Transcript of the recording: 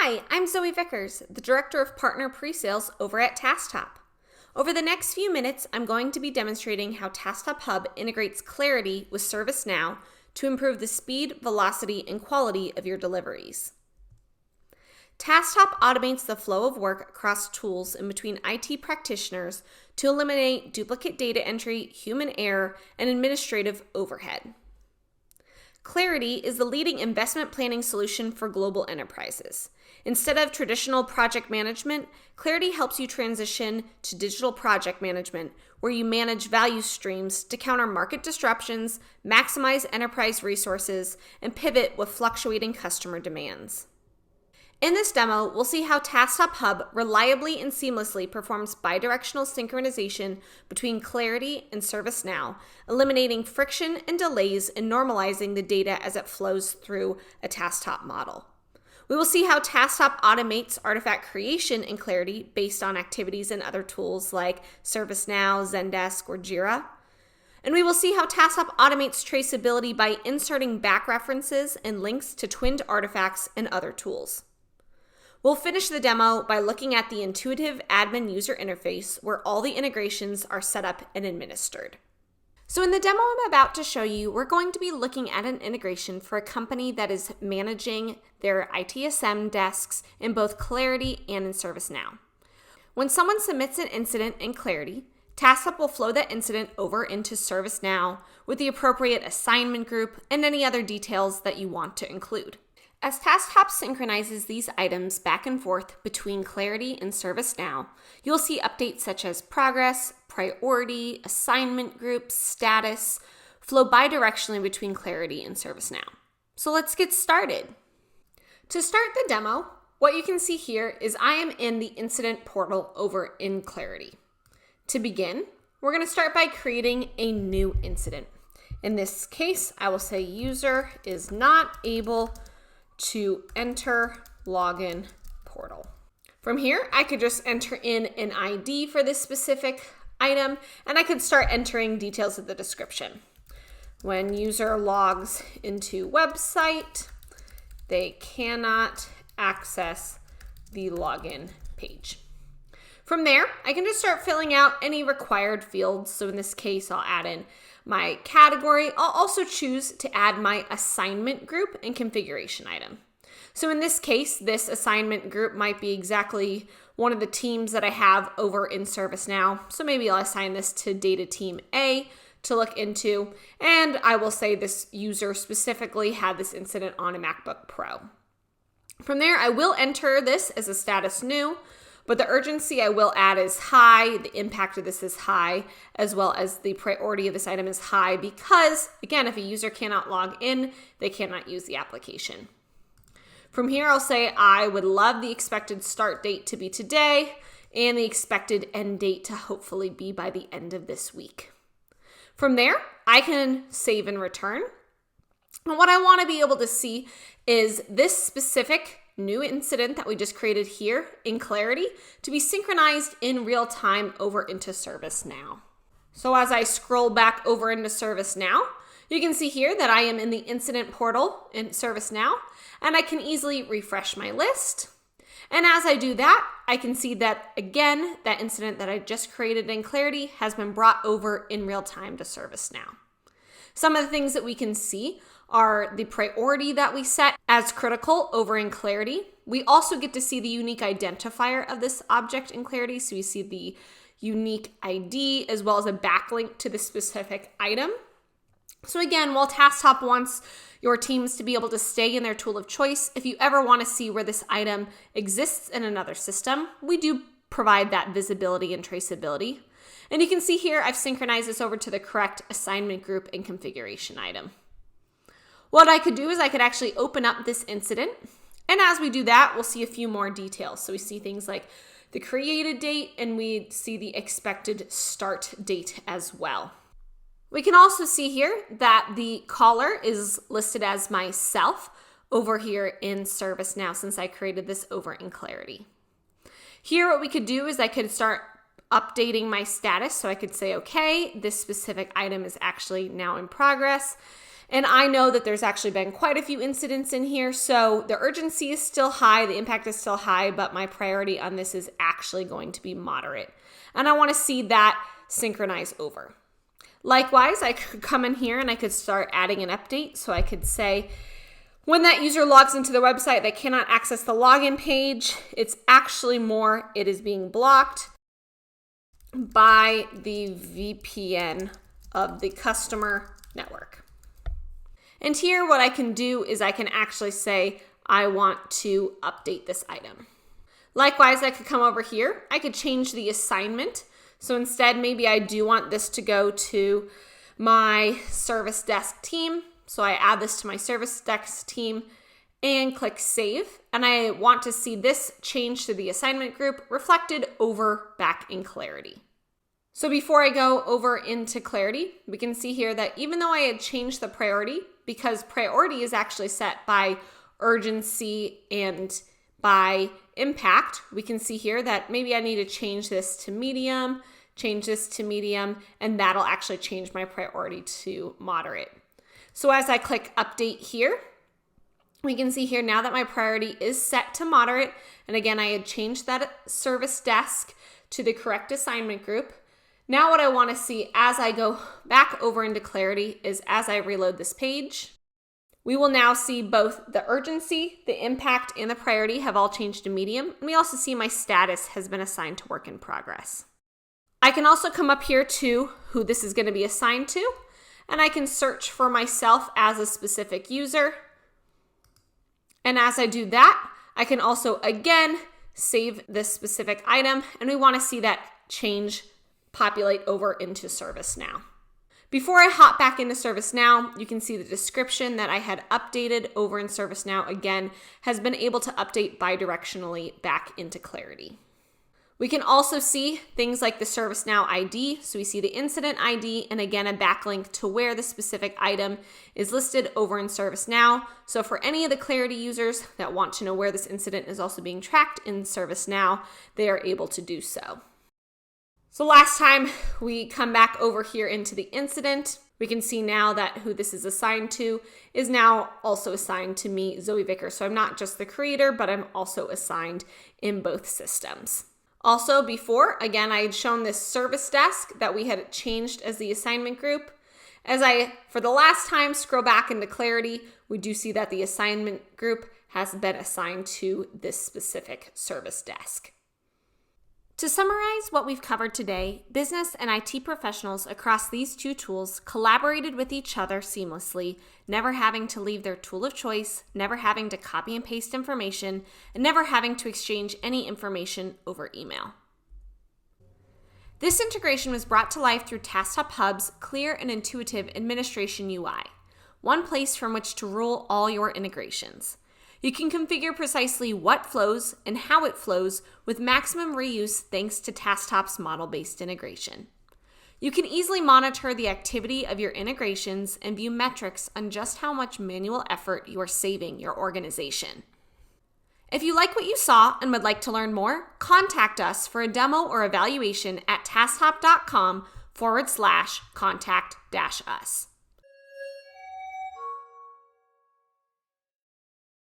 Hi, I'm Zoe Vickers, the Director of Partner Presales over at Tasktop. Over the next few minutes, I'm going to be demonstrating how Tasktop Hub integrates Clarity with ServiceNow to improve the speed, velocity, and quality of your deliveries. Tasktop automates the flow of work across tools and between IT practitioners to eliminate duplicate data entry, human error, and administrative overhead. Clarity is the leading investment planning solution for global enterprises. Instead of traditional project management, Clarity helps you transition to digital project management, where you manage value streams to counter market disruptions, maximize enterprise resources, and pivot with fluctuating customer demands. In this demo, we'll see how Tasktop Hub reliably and seamlessly performs bidirectional synchronization between Clarity and ServiceNow, eliminating friction and delays and normalizing the data as it flows through a Tasktop model. We will see how Tasktop automates artifact creation in Clarity based on activities in other tools like ServiceNow, Zendesk, or Jira. And we will see how Tasktop automates traceability by inserting back references and links to twinned artifacts and other tools. We'll finish the demo by looking at the intuitive admin user interface where all the integrations are set up and administered. So in the demo I'm about to show you, we're going to be looking at an integration for a company that is managing their ITSM desks in both Clarity and in ServiceNow. When someone submits an incident in Clarity, Tasktop will flow that incident over into ServiceNow with the appropriate assignment group and any other details that you want to include. As Tasktop synchronizes these items back and forth between Clarity and ServiceNow, you'll see updates such as progress, priority, assignment groups, status, flow bidirectionally between Clarity and ServiceNow. So let's get started. To start the demo, what you can see here is I am in the incident portal over in Clarity. To begin, we're going to start by creating a new incident. In this case, I will say user is not able to enter login portal. From here, I could just enter in an ID for this specific item, and I could start entering details of the description. When user logs into website, they cannot access the login page. From there, I can just start filling out any required fields. So in this case, I'll add in my category. I'll also choose to add my assignment group and configuration item. So in this case, this assignment group might be exactly one of the teams that I have over in ServiceNow. So maybe I'll assign this to data team A to look into, and I will say this user specifically had this incident on a MacBook Pro. From there, I will enter this as a status new, but the urgency I will add is high, the impact of this is high, as well as the priority of this item is high because, again, if a user cannot log in, they cannot use the application. From here, I'll say I would love the expected start date to be today and the expected end date to hopefully be by the end of this week. From there, I can save and return. And what I want to be able to see is this specific new incident that we just created here in Clarity to be synchronized in real time over into ServiceNow. So as I scroll back over into ServiceNow, you can see here that I am in the incident portal in ServiceNow, and I can easily refresh my list. And as I do that, I can see that, again, that incident that I just created in Clarity has been brought over in real time to ServiceNow. Some of the things that we can see are the priority that we set as critical over in Clarity. We also get to see the unique identifier of this object in Clarity. So we see the unique ID as well as a backlink to the specific item. So again, while Tasktop wants your teams to be able to stay in their tool of choice, if you ever want to see where this item exists in another system, we do provide that visibility and traceability. And you can see here, I've synchronized this over to the correct assignment group and configuration item. What I could do is I could actually open up this incident. And as we do that, we'll see a few more details. So we see things like the created date and we see the expected start date as well. We can also see here that the caller is listed as myself over here in ServiceNow since I created this over in Clarity. Here, what we could do is I could start updating my status. So I could say, okay, this specific item is actually now in progress. And I know that there's actually been quite a few incidents in here, so the urgency is still high, the impact is still high, but my priority on this is actually going to be moderate. And I want to see that synchronize over. Likewise, I could come in here and I could start adding an update. So I could say, when that user logs into the website, they cannot access the login page. It's actually more, it is being blocked by the VPN of the customer network. And here what I can do is I can actually say, I want to update this item. Likewise, I could come over here. I could change the assignment. So instead, maybe I do want this to go to my service desk team. So I add this to my service desk team and click save. And I want to see this change to the assignment group reflected over back in Clarity. So before I go over into Clarity, we can see here that even though I had changed the priority, because priority is actually set by urgency and by impact, we can see here that maybe I need to change this to medium, and that'll actually change my priority to moderate. So as I click update here, we can see here now that my priority is set to moderate. And again, I had changed that service desk to the correct assignment group. Now what I want to see as I go back over into Clarity is as I reload this page, we will now see both the urgency, the impact, and the priority have all changed to medium. And we also see my status has been assigned to work in progress. I can also come up here to who this is going to be assigned to, and I can search for myself as a specific user. And as I do that, I can also again save this specific item, and we want to see that change populate over into ServiceNow. Before I hop back into ServiceNow, you can see the description that I had updated over in ServiceNow again has been able to update bidirectionally back into Clarity. We can also see things like the ServiceNow ID. So we see the incident ID and again, a backlink to where the specific item is listed over in ServiceNow. So for any of the Clarity users that want to know where this incident is also being tracked in ServiceNow, they are able to do so. So last time we come back over here into the incident, we can see now that who this is assigned to is now also assigned to me, Zoe Vicker. So I'm not just the creator, but I'm also assigned in both systems. Also before, again, I had shown this service desk that we had changed as the assignment group. As I, for the last time, scroll back into Clarity, we do see that the assignment group has been assigned to this specific service desk. To summarize what we've covered today, business and IT professionals across these two tools collaborated with each other seamlessly, never having to leave their tool of choice, never having to copy and paste information, and never having to exchange any information over email. This integration was brought to life through Tasktop Hub's clear and intuitive administration UI, one place from which to rule all your integrations. You can configure precisely what flows and how it flows with maximum reuse thanks to Tasktop's model-based integration. You can easily monitor the activity of your integrations and view metrics on just how much manual effort you are saving your organization. If you like what you saw and would like to learn more, contact us for a demo or evaluation at tasktop.com/contact-us.